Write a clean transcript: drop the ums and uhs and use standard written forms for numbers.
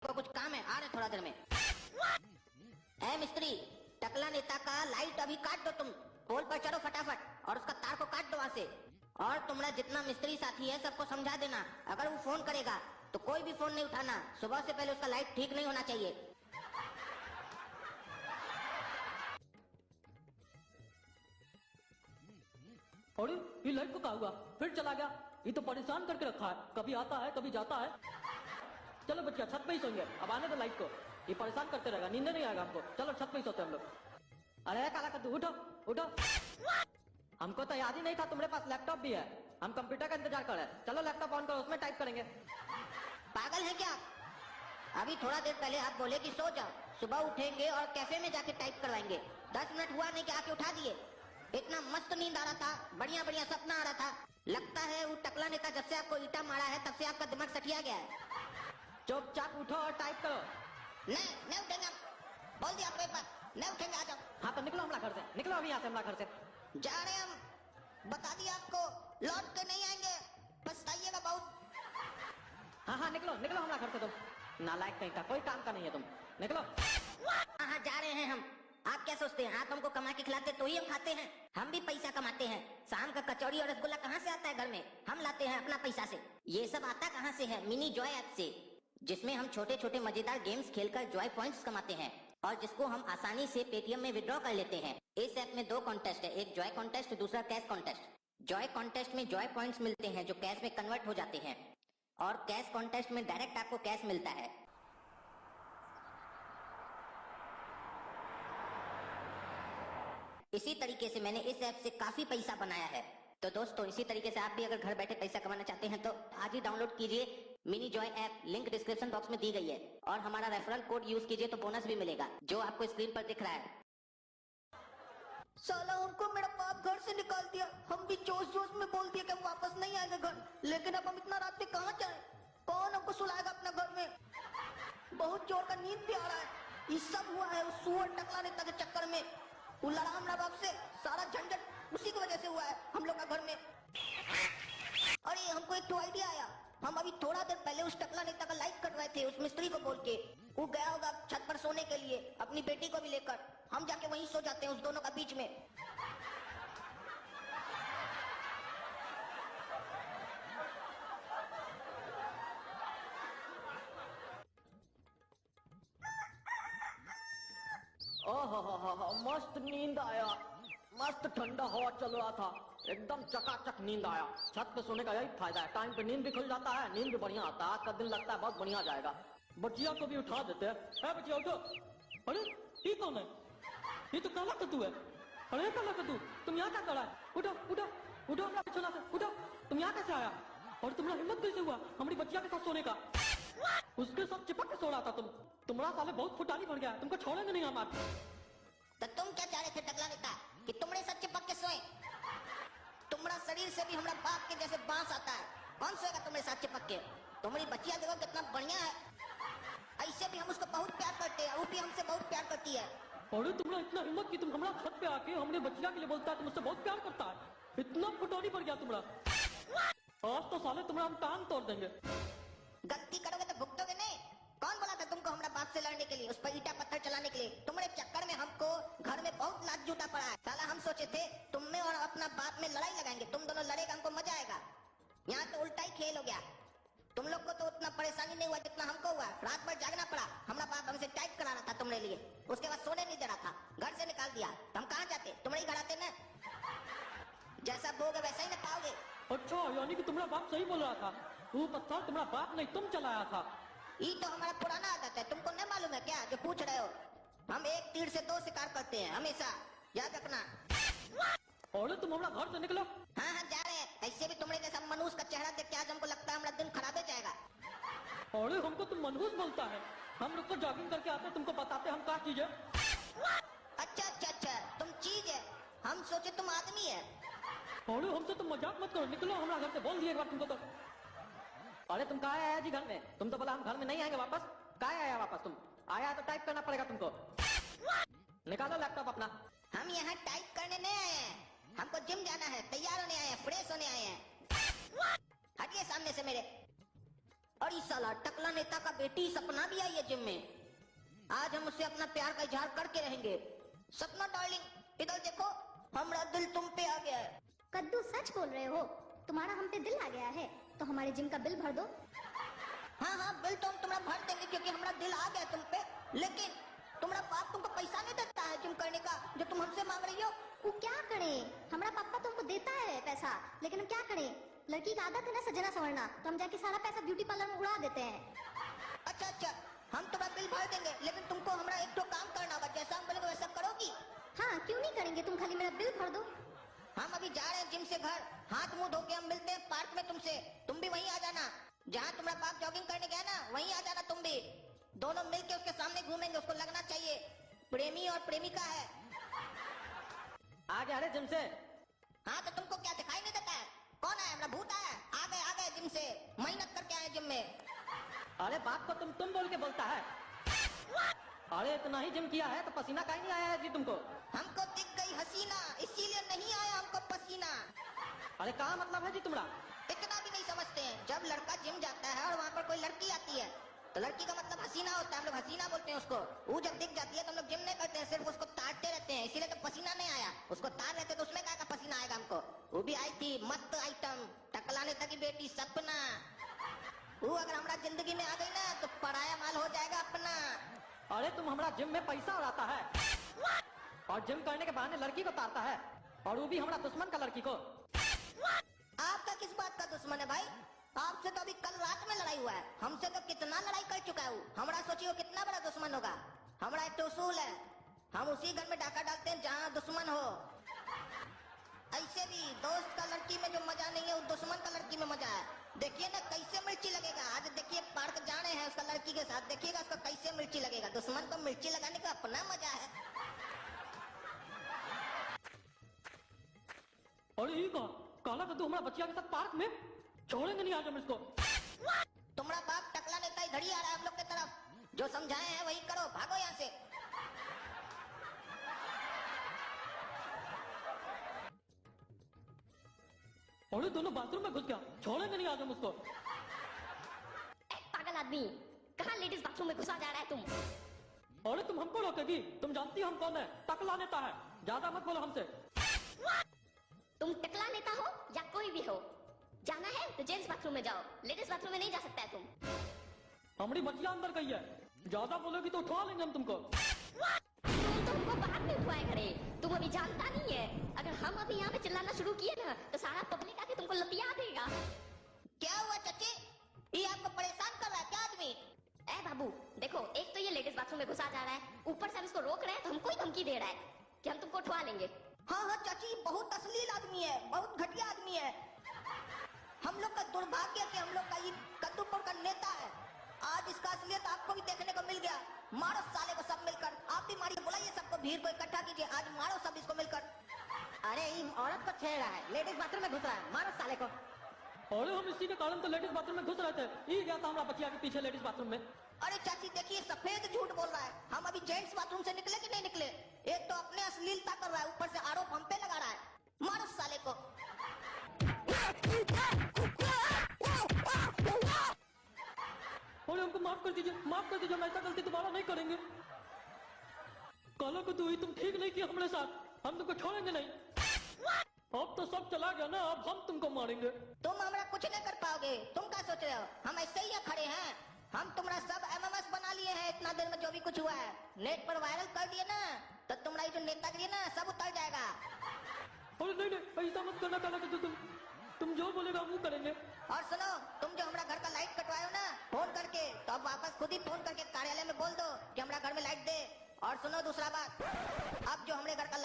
को कुछ काम है, आ रहे थोड़ा देर में। ए मिस्त्री, टकला नेता का लाइट अभी काट दो तुम। पोल पर चढ़ो फटाफट और उसका तार को काट दो वहां से। और तुम्हारा जितना मिस्त्री साथी है सबको समझा देना, अगर वो फोन करेगा तो कोई भी फोन नहीं उठाना। सुबह से पहले उसका लाइट ठीक नहीं होना चाहिए। अरे ये लाइट को क्या हुआ, फिर चला गया। ये तो परेशान करके रखा है, कभी आता है कभी जाता है। चलो बच्चा छत पे ही सोएंगे, अब आने दो लाइट को। ये परेशान करते रहेगा, नींद नहीं आएगा हमको। चलो छत पे ही सोते हम लोग। अरे काला कद्दू उठो उठो, हमको तो याद ही नहीं था तुम्हारे पास लैपटॉप भी है। हम कंप्यूटर का इंतजार कर रहे हैं। चलो लैपटॉप ऑन करो, उसमें टाइप करेंगे। पागल है क्या? अभी थोड़ा देर पहले आप बोले कि सो जाओ, सुबह उठेंगे और कैफे में जाके टाइप करवाएंगे। 10 मिनट हुआ नहीं कि आके उठा दिए। इतना मस्त नींद आ रहा था, बढ़िया बढ़िया सपना आ रहा था। लगता है वो टकला नेता जब से आपको ईटा मारा है तब से आपका दिमाग सठिया गया है। चुपचाप उठो और टाइप करो। नहीं उठेंगे, बोल दिया आपको एक बार, नहीं उठेंगे, आ जाओ। हाँ तो निकलो हमारा घर से, निकलो अभी यहाँ से हमारा घर से। जा रहे हम, बता दिया आपको, लौट के नहीं आएंगे, पछताइएगा बहुत। हाँ निकलो निकलो हमारा घर से तुम। नालायक कहीं का, कोई काम का नहीं है तुम, निकलो। हाँ जा रहे हैं हम। आप क्या सोचते हैं आप हमको कमा के खिलाते तो ही हम खाते हैं? हम भी पैसा कमाते हैं। शाम का कचौड़ी और रसगुल्ला कहाँ से आता है घर में? हम लाते हैं अपना पैसा से। ये सब आता कहाँ से है? मिनी जॉय ऐप से, जिसमें हम छोटे छोटे मजेदार गेम्स खेलकर जॉय पॉइंट्स कमाते हैं और जिसको हम आसानी से पेटीएम में विड्रॉ कर लेते हैं। इस ऐप में 2 कॉन्टेस्ट है, एक जॉय कॉन्टेस्ट, दूसरा कैश कॉन्टेस्ट। जॉय कॉन्टेस्ट में जॉय पॉइंट्स मिलते हैं जो कैश में कन्वर्ट हो जाते हैं और कैश कॉन्टेस्ट में डायरेक्ट आपको कैश मिलता है। इसी तरीके से मैंने इस ऐप से काफी पैसा बनाया है। तो दोस्तों इसी तरीके से आप भी अगर घर बैठे पैसा कमाना चाहते हैं तो आज ही डाउनलोड कीजिए mini Joy app, link description box में दी गई है। और हमारा रेफरल कोड यूज कीजिए तो बोनस भी मिलेगा जो आपको स्क्रीन पर दिख रहा है। साला हमको मेरा बाप घर से निकाल दिया, हम भी जोश जोश में बोल दिया कि हम वापस नहीं आएंगे घर। लेकिन अब हम इतना रात में कहाँ जाए? कौन हमको सुलाएगा अपना घर में? बहुत जोर का नींद भी आ रहा है। ये सब हुआ है उस सुअर टकला नेता के चक्कर में। वो लड़ा हमारा बाप से, सारा झंझट उसी की वजह से हुआ है हम लोग का घर में। अरे हमको एक तो आइडिया आया। हम अभी थोड़ा देर पहले उस टकला नेता का लाइट कटवाए थे उस मिस्त्री को बोल के। वो गया होगा छत पर सोने के लिए अपनी बेटी को भी लेकर। हम जाके वहीं सो जाते हैं उस दोनों का बीच में। ओहो मस्त नींद आया, मस्त ठंडा हवा चल रहा था, एकदम चकाचक नींद आया। छत पे सोने का यही फायदा है, टाइम पे नींद भी खुल जाता है, नींद भी बढ़िया आता है। आज का दिन लगता है बहुत बढ़िया जाएगा। बच्चिया को भी उठा देते हैं। बच्चिया उठो। अरे ये कौन है? ये तो काला कद्दू है। अरे काला कद्दू तुम यहाँ क्या कर रहा है? उठो उठो उठो हमारा बिछौना से उठो। तुम यहाँ कैसे आया और तुम्हारा हिम्मत कैसे हुआ हमारी बच्चिया के साथ सोने का? उसके साथ चिपक के सो रहा था तुम। तुम्हारा साले बहुत फुटानी बढ़ गया, तुमको छोड़ेंगे नहीं हम। तो तुम क्या चाह रहे थे टकला नेता कि तुम्हारे साथ चिपक के सोए? तुम्हारा शरीर से भी हमारा बाप के जैसे बांस आता है, कौन सोएगा तुम्हारे साथ चिपक के? तुम्हारी बच्चिया देखो कितना बढ़िया है, ऐसे भी हम उसको बहुत प्यार करते हैं, वो भी हमसे बहुत प्यार करती है। अरे तुम्हारा इतना हिम्मत कि तुम हमारा छत पे आके हमने बच्चिया के लिए बोलता है, तुम उससे बहुत प्यार करता है। इतना फुटानी पड़ गया तुम्हारा। आज तो साले तुम्हारा हम टांग तोड़ देंगे। गलती करोगे तो भुगतोगे नहीं। कौन बोला था तुमको हमारा बाप से लड़ने के लिए, उस पर ईटा पत्थर चलाने के लिए? तुम्हारे चक्कर में हमको घर में बहुत लात जूटा पड़ा है। साला हम सोचे थे तुम में और अपना बाप में लड़ाई लगाएंगे, तुम दोनों लड़ेगा, हमको मजा आएगा। यहाँ तो उल्टा ही खेल हो गया। तुम लोग को तो उतना परेशानी नहीं हुआ जितना हमको हुआ। रात भर जागना पड़ा, हमारा बाप हमसे टाइप करा रहा था तुम्हारे लिए, उसके बाद सोने नहीं दे रहा था, घर से निकाल दिया। तो हम कहाँ जाते? तुम्हारे घर आते ना। जैसा बोगे वैसा ही ना पाओगे। अच्छा यानी कि तुम्हारा बाप सही बोल रहा था, वो पत्थर तुम्हारा बाप नहीं तुम चलाया था। ये तो हमारा पुराना आदत है, तुमको नहीं मालूम है क्या जो पूछ रहे हो? हम एक तीर से 2 शिकार करते हैं हमेशा, याद रखना। अरे तुम हमारा घर से निकलो। हाँ जा रहे हैं। ऐसे भी तुम्हारे जैसा मनहूस का चेहरा देख के आज हमको लगता है हमारा दिन खराब हो जाएगा। अरे हमको तुम मनहूस बोलता है, हम लोग तो जॉगिंग करके आते तुमको बताते हम क्या चीज है। अच्छा तुम चीज है, हम सोचे तुम आदमी है। अरे हमसे तुम मजाक मत करो, निकलो हमारा घर से, बोल दिए एक बार तुमको तो। अरे तुम कहाँ आया जी घर में? तुम तो बोला हम घर में नहीं आएंगे वापस, कहाँ आया वापस? तुम आया तो टाइप करना पड़ेगा तुमको। निकालो लैपटॉप अपना। हम यहाँ टाइप करने नहीं आए हैं, हमको जिम जाना है, तैयार होने आए हैं, फ्रेश होने आए हैं। हटिए सामने से मेरे। और इस साला टकला नेता का बेटी सपना भी आई है जिम में। आज हम उससे अपना प्यार का इजहार करके रहेंगे। सपना डार्लिंग इधर देखो, हमारा दिल तुम पे आ गया है। कद्दू सच बोल रहे हो? तुम्हारा हम पे दिल आ गया है तो हमारे जिम का बिल भर दो। हाँ हाँ, बिल तो हम तुम्हारा भर देंगे क्योंकि हमारा दिल आ गया तुम पे। लेकिन तुम्हारा बाप तुमको पैसा नहीं देता है जिम करने का जो तुम हमसे मांग रही हो। वो क्या करें? हमारा पापा तुमको देता है पैसा, लेकिन हम क्या करें? लड़की का आदत है ना सजना संवरना, तो हम जाके सारा पैसा ब्यूटी पार्लर में उड़ा देते हैं। अच्छा अच्छा, हम तुम्हारा बिल भर देंगे, लेकिन तुमको हमारा एक तो काम करना होगा। जैसा हम बोलेंगे वैसा करोगी? हाँ, क्यों नहीं करेंगे? तुम खाली मेरा बिल भर दो। हम अभी जा रहे हैं जिम से घर, हाथ मुंह धो के हम मिलते हैं पार्क में तुमसे। तुम भी वहीं आ जाना जहाँ तुम्हारा बाप जॉगिंग करने गया ना, वहीं आ जाना तुम भी। दोनों मिलके उसके सामने घूमेंगे, उसको लगना चाहिए प्रेमी और प्रेमिका है। आ गया रे जिम से। हाँ तो तुमको क्या दिखाई नहीं देता है? कौन है? हमारा भूत है। आ गए जिम से, मेहनत करके आए जिम में। अरे बाप को तुम बोल के बोलता है। अरे इतना ही जिम किया है तो पसीना काहे नहीं आया है जी तुमको? हमको दिख गई हसीना, इसीलिए नहीं आया हमको पसीना। अरे क्या मतलब है जी तुम्हारा? इतना भी नहीं समझते हैं। जब लड़का जिम जाता है और वहाँ पर कोई लड़की आती है तो लड़की का मतलब हसीना होता है, हम लोग हसीना बोलते हैं उसको। वो जब दिख जाती है तो हम लोग जिम नहीं करते हैं, सिर्फ उसको ताड़ते रहते हैं, इसीलिए तो पसीना नहीं आया। उसको ताड़ रहते तो उसमें क्या का पसीना आएगा हमको। वो भी आई थी मस्त आइटम, टकला नेता की बेटी सपना। वो अगर हमारा जिंदगी में आ गई ना तो पराया माल हो जाएगा अपना। अरे तुम हमारा जिम में पैसा उड़ाता है और जिम करने के बहाने लड़की को तारता है, और वो भी हमारा दुश्मन का लड़की को। आपका किस बात का दुश्मन है भाई? आपसे तो अभी कल रात में लड़ाई हुआ है, हमसे तो कितना लड़ाई कर चुका है वो। हमारा सोचिए वो कितना बड़ा दुश्मन होगा। हमारा एक उसूल है, हम उसी घर में डाका डालते हैं जहाँ दुश्मन हो। ऐसे भी दोस्त का लड़की में जो मजा नहीं है वो दुश्मन का लड़की में मजा है। देखिए ना कैसे मिर्ची लगेगा। आज देखिए पार्क जाने हैं उसका लड़की के साथ, देखिएगा उसको कैसे मिर्ची लगेगा। दुश्मन को मिर्ची लगाने का अपना मजा है। अरे ये काला कद्दू हमारा बच्चिया के साथ पार्क में छोड़ेंगे नहीं आज हम इसको। तुम्हारा बाप टकला नेता इधर ही आ रहा है हम लोग की तरफ। जो समझाए हैं वही करो, भागो यहाँ से। अरे दोनों बाथरूम में घुस गया, छोड़ेंगे नहीं आज हम उसको। पागल आदमी, कहाँ लेडीज बाथरूम में घुसा जा रहा है तुम? अरे तुम हमको रोकेगी? तुम जानती हो हम कौन है? टकला नेता है, ज्यादा मत बोलो हमसे। तुम टकला नेता हो या कोई भी हो, जाना है तो जेंट्स बाथरूम में जाओ, लेडीज बाथरूम में नहीं जा सकता है तुम। हमारी बच्चिया अंदर गई है, ज्यादा बोलोगी तो उठवा लेंगे हम तुमको। तुम तो हमको बाद में उठवाए करे, तुम अभी जानता नहीं है। अगर हम अभी यहाँ पे चिल्लाना शुरू किए ना तो सारा पब्लिक आके तुमको लतिया देगा। क्या हुआ चाची? ये आपको परेशान कर रहा है क्या आदमी? ए बाबू देखो, एक तो ये लेडीज बाथरूम में घुसा जा रहा है, ऊपर से हम इसको रोक रहे हैं तो हमको ही धमकी दे रहा है कि हम तुमको उठवा लेंगे। हाँ हाँ चाची, बहुत अश्लील आदमी है, बहुत घटिया आदमी है। हम लोग का दुर्भाग्य कि हम लोग का ये कद्दूपुर का नेता है। आज इसका असलियत आपको भी देखने को मिल गया। मारो साले को सब मिलकर। आप भी मारिए, बुलाइए सबको, भीड़ को इकट्ठा कीजिए, आज मारो सब इसको मिलकर। अरे इन औरत को छेड़ रहा है, लेडीज बाथरूम में घुस रहा है, मारो साले को। अरे हम इसी के कारण तो लेडीज बाथरूम में घुस रहे थे। ये गया था हमारा बच्चिया के पीछे लेडीज बाथरूम में। अरे चाची देखिए, सफेद झूठ बोल रहा है। हम अभी जेंट्स बाथरूम से निकले कि नहीं निकले? एक तो अपने अश्लीलता कर रहा है, ऊपर से आरोप हम पे लगा रहा है। मारो साले को। अरे हमको माफ कर दीजिए, माफ कर दीजिए, हम ऐसा गलती दोबारा नहीं करेंगे। काला कद्दू तुम ठीक नहीं किया हमारे साथ, हम तुमको छोड़ेंगे नहीं। अब तो सब चला गया ना, अब हम तुमको मारेंगे। तुम हमारा कुछ नहीं कर पाओगे। तुम क्या सोच रहे हो? हम ऐसे ही यहाँ खड़े हैं। हम तुम्हारा सब MMS बना लिए हैं। इतना देर में जो भी कुछ हुआ है नेट पर वायरल कर दिए ना, तो तुम्हारी जो नेतागिरी ना सब उतर जाएगा। अरे नहीं नहीं, ऐसा मत करना काला कद्दू, तुम जो बोलेगा वो करेंगे। और सुनो, तुम जो हमारा घर का लाइट कटवाए हो ना फोन करके, तो अब वापस खुद ही फोन करके कार्यालय में बोल दो कि हमारा घर में लाइट दे। और सुनो दूसरा बात, अब जो हमारे घर का